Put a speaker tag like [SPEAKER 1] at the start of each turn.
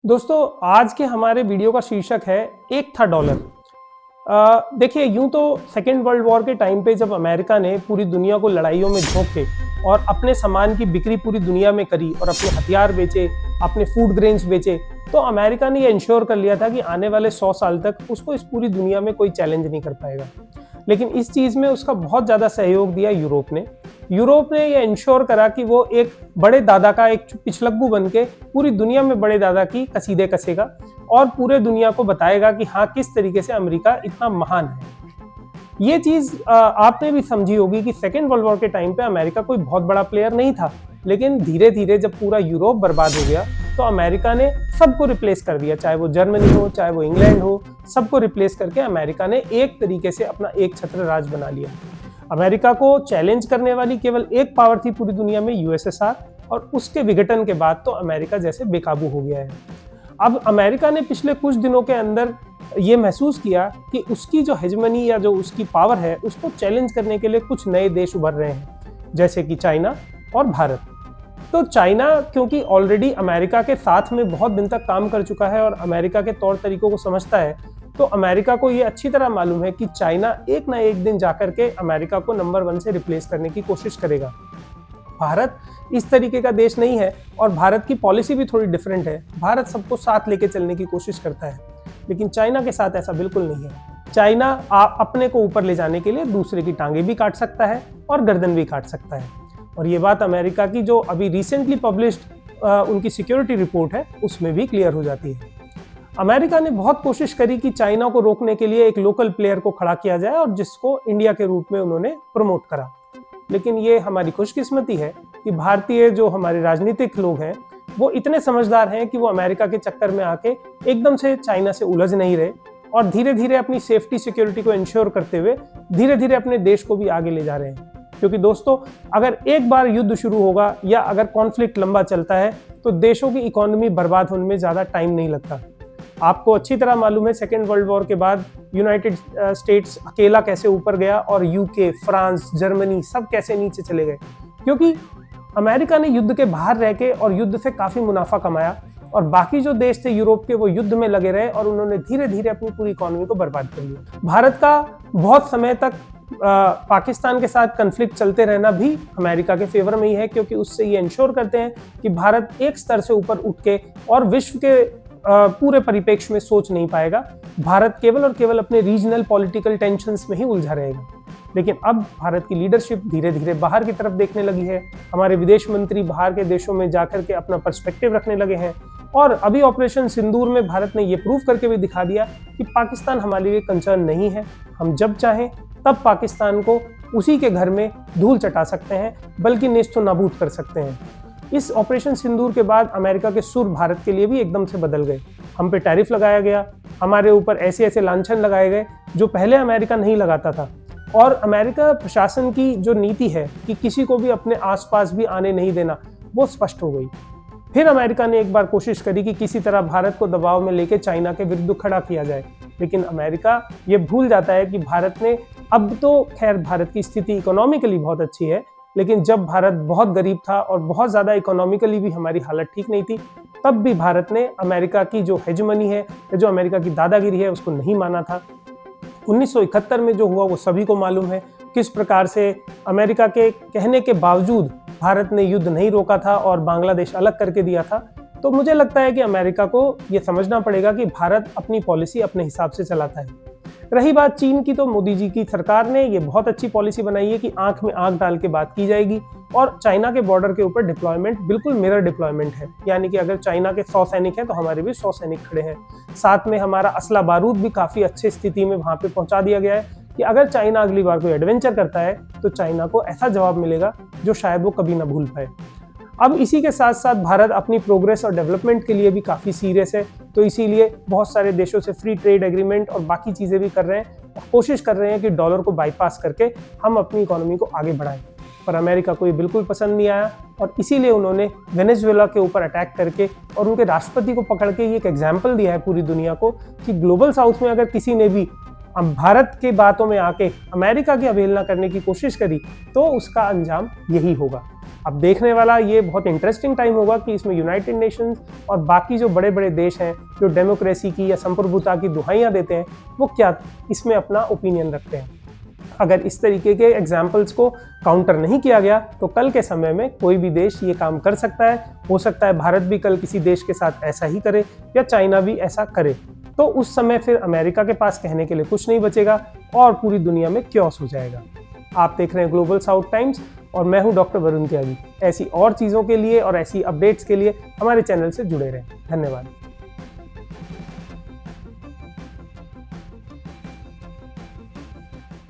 [SPEAKER 1] दोस्तों, आज के हमारे वीडियो का शीर्षक है एक था डॉलर। देखिए, यूं तो सेकेंड वर्ल्ड वॉर के टाइम पे जब अमेरिका ने पूरी दुनिया को लड़ाइयों में झोंक के और अपने सामान की बिक्री पूरी दुनिया में करी और अपने हथियार बेचे, अपने फूड ग्रेन्स बेचे, तो अमेरिका ने ये इंश्योर कर लिया था कि आने वाले 100 साल तक उसको इस पूरी दुनिया में कोई चैलेंज नहीं कर पाएगा। लेकिन इस चीज़ में उसका बहुत ज़्यादा सहयोग दिया यूरोप ने। यूरोप ने ये इंश्योर करा कि वो एक बड़े दादा का एक पिछलग्गू बन के पूरी दुनिया में बड़े दादा की कसीदे कसेगा और पूरे दुनिया को बताएगा कि हाँ, किस तरीके से अमेरिका इतना महान है। ये चीज़ आपने भी समझी होगी कि सेकेंड वर्ल्ड वॉर के टाइम पे अमेरिका कोई बहुत बड़ा प्लेयर नहीं था, लेकिन धीरे धीरे जब पूरा यूरोप बर्बाद हो गया तो अमेरिका ने सबको रिप्लेस कर दिया, चाहे वो जर्मनी हो, चाहे वो इंग्लैंड हो, सबको रिप्लेस करके अमेरिका ने एक तरीके से अपना एक छत्र राज बना लिया। अमेरिका को चैलेंज करने वाली केवल एक पावर थी पूरी दुनिया में, यूएसएसआर, और उसके विघटन के बाद तो अमेरिका जैसे बेकाबू हो गया है। अब अमेरिका ने पिछले कुछ दिनों के अंदर ये महसूस किया कि उसकी जो हेजमनी या जो उसकी पावर है उसको चैलेंज करने के लिए कुछ नए देश उभर रहे हैं, जैसे कि चाइना और भारत। तो चाइना क्योंकि ऑलरेडी अमेरिका के साथ में बहुत दिन तक काम कर चुका है और अमेरिका के तौर तरीकों को समझता है, तो अमेरिका को ये अच्छी तरह मालूम है कि चाइना एक ना एक दिन जाकर के अमेरिका को नंबर 1 से रिप्लेस करने की कोशिश करेगा। भारत इस तरीके का देश नहीं है और भारत की पॉलिसी भी थोड़ी डिफरेंट है। भारत सबको साथ लेके चलने की कोशिश करता है, लेकिन चाइना के साथ ऐसा बिल्कुल नहीं है। चाइना अपने को ऊपर ले जाने के लिए दूसरे की टांगे भी काट सकता है और गर्दन भी काट सकता है। और ये बात अमेरिका की जो अभी रिसेंटली पब्लिश्ड उनकी सिक्योरिटी रिपोर्ट है उसमें भी क्लियर हो जाती है। अमेरिका ने बहुत कोशिश करी कि चाइना को रोकने के लिए एक लोकल प्लेयर को खड़ा किया जाए और जिसको इंडिया के रूप में उन्होंने प्रमोट करा। लेकिन ये हमारी खुशकिस्मती है कि भारतीय जो हमारे राजनीतिक लोग हैं वो इतने समझदार हैं कि वो अमेरिका के चक्कर में आके एकदम से चाइना से उलझ नहीं रहे और धीरे धीरे अपनी सेफ्टी सिक्योरिटी को इंश्योर करते हुए धीरे धीरे अपने देश को भी आगे ले जा रहे हैं। क्योंकि दोस्तों, अगर एक बार युद्ध शुरू होगा या अगर कॉन्फ्लिक्ट लंबा चलता है तो देशों की इकोनॉमी बर्बाद होने में ज़्यादा टाइम नहीं लगता। आपको अच्छी तरह मालूम है सेकेंड वर्ल्ड वॉर के बाद यूनाइटेड स्टेट्स अकेला कैसे ऊपर गया और यूके, फ्रांस, जर्मनी सब कैसे नीचे चले गए, क्योंकि अमेरिका ने युद्ध के बाहर रह के और युद्ध से काफ़ी मुनाफा कमाया और बाकी जो देश थे यूरोप के वो युद्ध में लगे रहे और उन्होंने धीरे धीरे अपनी पूरी इकोनॉमी को बर्बाद कर लिया। भारत का बहुत समय तक पाकिस्तान के साथ कन्फ्लिक्ट चलते रहना भी अमेरिका के फेवर में ही है, क्योंकि उससे ये इंश्योर करते हैं कि भारत एक स्तर से ऊपर उठ के और विश्व के पूरे परिप्रेक्ष्य में सोच नहीं पाएगा। भारत केवल और केवल अपने रीजनल पॉलिटिकल टेंशन्स में ही उलझा रहेगा। लेकिन अब भारत की लीडरशिप धीरे धीरे बाहर की तरफ देखने लगी है। हमारे विदेश मंत्री बाहर के देशों में जाकर के अपना पर्सपेक्टिव रखने लगे हैं और अभी ऑपरेशन सिंदूर में भारत ने ये प्रूव करके भी दिखा दिया कि पाकिस्तान हमारे लिए कंसर्न नहीं है। हम जब चाहें तब पाकिस्तान को उसी के घर में धूल चटा सकते हैं, बल्कि नेस्तो नाबूद कर सकते हैं। इस ऑपरेशन सिंदूर के बाद अमेरिका के सुर भारत के लिए भी एकदम से बदल गए। हम पे टैरिफ लगाया गया, हमारे ऊपर ऐसे ऐसे लांछन लगाए गए जो पहले अमेरिका नहीं लगाता था। और अमेरिका प्रशासन की जो नीति है कि किसी को भी अपने आसपास भी आने नहीं देना, वो स्पष्ट हो गई। फिर अमेरिका ने एक बार कोशिश करी कि किसी तरह भारत को दबाव में लेके चाइना के विरुद्ध खड़ा किया जाए, लेकिन अमेरिका ये भूल जाता है कि भारत ने, अब तो खैर भारत की स्थिति इकोनॉमिकली बहुत अच्छी है, लेकिन जब भारत बहुत गरीब था और बहुत ज़्यादा इकोनॉमिकली भी हमारी हालत ठीक नहीं थी, तब भी भारत ने अमेरिका की जो हेजमनी है, जो अमेरिका की दादागिरी है, उसको नहीं माना था। 1971 में जो हुआ वो सभी को मालूम है, किस प्रकार से अमेरिका के कहने के बावजूद भारत ने युद्ध नहीं रोका था और बांग्लादेश अलग करके दिया था। तो मुझे लगता है कि अमेरिका को ये समझना पड़ेगा कि भारत अपनी पॉलिसी अपने हिसाब से चलाता है। रही बात चीन की, तो मोदी जी की सरकार ने ये बहुत अच्छी पॉलिसी बनाई है कि आंख में आंख डाल के बात की जाएगी और चाइना के बॉर्डर के ऊपर डिप्लॉयमेंट बिल्कुल मिरर डिप्लॉयमेंट है, यानी कि अगर चाइना के 100 सैनिक हैं तो हमारे भी 100 सैनिक खड़े हैं। साथ में हमारा असला बारूद भी काफ़ी अच्छी स्थिति में वहाँ पे पहुँचा दिया गया है कि अगर चाइना अगली बार कोई एडवेंचर करता है तो चाइना को ऐसा जवाब मिलेगा जो शायद वो कभी ना भूल पाए। अब इसी के साथ साथ भारत अपनी प्रोग्रेस और डेवलपमेंट के लिए भी काफ़ी सीरियस है, तो इसीलिए बहुत सारे देशों से फ्री ट्रेड एग्रीमेंट और बाकी चीज़ें भी कर रहे हैं और कोशिश कर रहे हैं कि डॉलर को बाईपास करके हम अपनी इकोनॉमी को आगे बढ़ाएं। पर अमेरिका को ये बिल्कुल पसंद नहीं आया और इसीलिए उन्होंने वेनेजुएला के ऊपर अटैक करके और उनके राष्ट्रपति को पकड़ के ये एक एग्जाम्पल दिया है पूरी दुनिया को कि ग्लोबल साउथ में अगर किसी ने भी अब भारत के बातों में आके अमेरिका की अवहेलना करने की कोशिश करी तो उसका अंजाम यही होगा। अब देखने वाला ये बहुत इंटरेस्टिंग टाइम होगा कि इसमें यूनाइटेड नेशंस और बाकी जो बड़े बड़े देश हैं जो डेमोक्रेसी की या संप्रभुता की दुहाइयाँ देते हैं वो क्या इसमें अपना ओपिनियन रखते हैं। अगर इस तरीके के एग्जाम्पल्स को काउंटर नहीं किया गया तो कल के समय में कोई भी देश ये काम कर सकता है। हो सकता है भारत भी कल किसी देश के साथ ऐसा ही करे या चाइना भी ऐसा करे, तो उस समय फिर अमेरिका के पास कहने के लिए कुछ नहीं बचेगा और पूरी दुनिया में क्योस हो जाएगा। आप देख रहे हैं ग्लोबल साउथ टाइम्स और मैं हूं डॉक्टर वरुण त्यागी। ऐसी और चीज़ों के लिए और ऐसी अपडेट्स के लिए हमारे चैनल से जुड़े रहें। धन्यवाद।